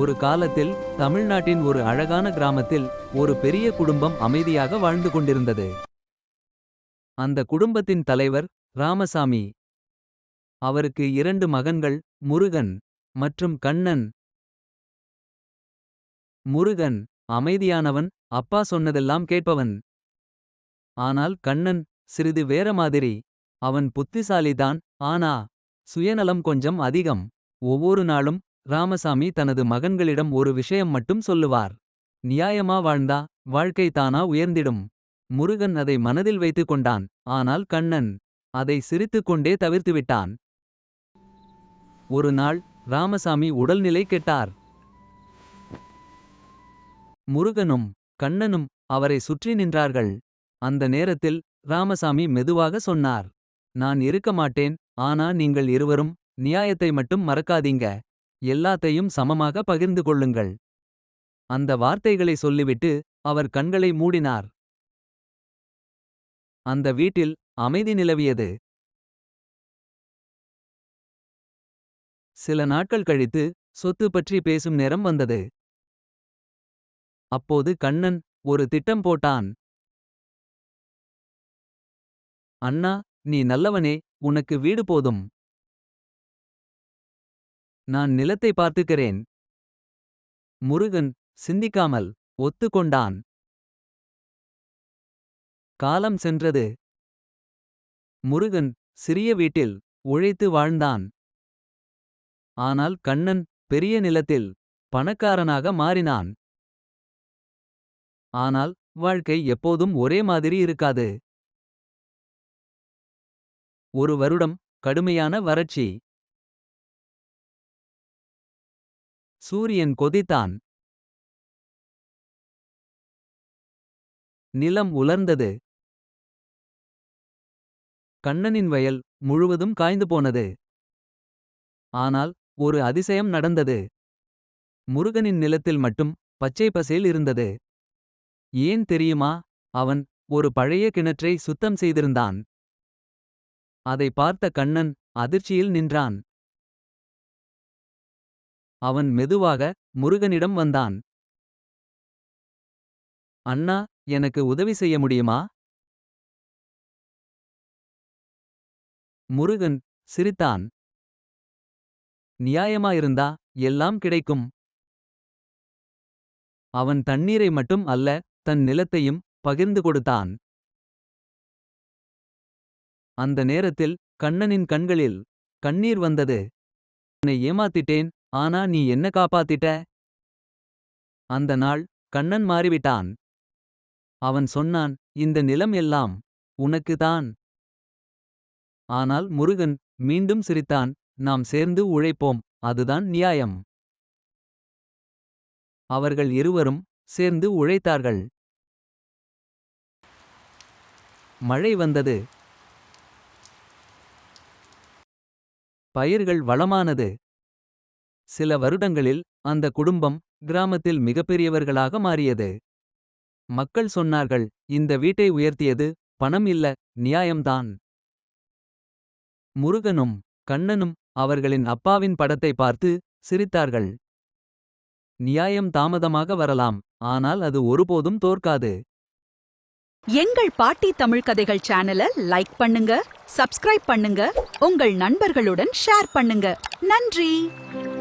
ஒரு காலத்தில் தமிழ்நாட்டின் ஒரு அழகான கிராமத்தில் ஒரு பெரிய குடும்பம் அமைதியாக வாழ்ந்து கொண்டிருந்தது. அந்த குடும்பத்தின் தலைவர் ராமசாமி. அவருக்கு 2 மகன்கள், முருகன் மற்றும் கண்ணன். முருகன் அமைதியானவன், அப்பா சொன்னதெல்லாம் கேட்பவன். ஆனால் கண்ணன் சிறிது வேற மாதிரி. அவன் புத்திசாலிதான், ஆனா சுயநலம் கொஞ்சம் அதிகம். ஒவ்வொரு நாளும் ராமசாமி தனது மகன்களிடம் ஒரு விஷயம் மட்டும் சொல்லுவார். நியாயமா வாழ்ந்தா வாழ்க்கை தானா உயர்ந்திடும். முருகன் அதை மனதில் வைத்துக் கொண்டான். ஆனால் கண்ணன் அதை சிரித்துக்கொண்டே தவிர்த்துவிட்டான். ஒரு நாள் ராமசாமி உடல்நிலை கெட்டார். முருகனும் கண்ணனும் அவரை சுற்றி நின்றார்கள். அந்த நேரத்தில் ராமசாமி மெதுவாக சொன்னார், நான் இருக்க மாட்டேன், ஆனா நீங்கள் இருவரும் நியாயத்தை மட்டும் மறக்காதீங்க. எல்லாத்தையும் சமமாக பகிர்ந்து கொள்ளுங்கள். அந்த வார்த்தைகளை சொல்லிவிட்டு அவர் கண்களை மூடினார். அந்த வீட்டில் அமைதி நிலவியது. சில நாட்கள் கழித்து சொத்து பற்றி பேசும் நேரம் வந்தது. அப்போது கண்ணன் ஒரு திட்டம் போட்டான். அண்ணா, நீ நல்லவனே, உனக்கு வீடு போதும். நான் நிலத்தை பார்த்துக்கிறேன். முருகன் சிந்திக்காமல் ஒத்துக்கொண்டான். காலம் சென்றது. முருகன் சிறிய வீட்டில் உழைத்து வாழ்ந்தான். ஆனால் கண்ணன் பெரிய நிலத்தில் பணக்காரனாக மாறினான். ஆனால் வாழ்க்கை எப்போதும் ஒரே மாதிரி இருக்காது. ஒரு வருடம் கடுமையான வறட்சி. சூரியன் கொதித்தான். நிலம் உலர்ந்தது. கண்ணனின் வயல் முழுவதும் காய்ந்து போனது. ஆனால் ஒரு அதிசயம் நடந்தது. முருகனின் நிலத்தில் மட்டும் பச்சை பசேல் இருந்தது. ஏன் தெரியுமா? அவன் ஒரு பழைய கிணற்றை சுத்தம் செய்திருந்தான். அதை பார்த்த கண்ணன் அதிர்ச்சியில் நின்றான். அவன் மெதுவாக முருகனிடம் வந்தான். அண்ணா, எனக்கு உதவி செய்ய முடியுமா? முருகன் சிரித்தான். நியாயமாயிருந்தா எல்லாம் கிடைக்கும். அவன் தண்ணீரை மட்டும் அல்ல, தன் நிலத்தையும் பகிர்ந்து கொடுத்தான். அந்த நேரத்தில் கண்ணனின் கண்களில் கண்ணீர் வந்தது. உன்னை ஏமாத்திட்டேன், ஆனா நீ என்ன காப்பாத்திட்ட. அந்த நாள் கண்ணன் மாறிவிட்டான். அவன் சொன்னான், இந்த நிலம் எல்லாம் உனக்கு தான். ஆனால் முருகன் மீண்டும் சிரித்தான், நாம் சேர்ந்து உழைப்போம், அதுதான் நியாயம். அவர்கள் இருவரும் சேர்ந்து உழைத்தார்கள். மழை வந்தது. பயிர்கள் வளமானது. சில வருடங்களில் அந்த குடும்பம் கிராமத்தில் மிகப்பெரியவர்களாக மாறியது. மக்கள் சொன்னார்கள், இந்த வீட்டை உயர்த்தியது பணம் இல்ல, நியாயம்தான். முருகனும் கண்ணனும் அவர்களின் அப்பாவின் படத்தை பார்த்து சிரித்தார்கள். நியாயம் தாமதமாக வரலாம், ஆனால் அது ஒருபோதும் தோற்காது. எங்கள் பாட்டி தமிழ் கதைகள் சேனலை லைக் பண்ணுங்க, சப்ஸ்கிரைப் பண்ணுங்க, உங்கள் நண்பர்களுடன் ஷேர் பண்ணுங்க. நன்றி.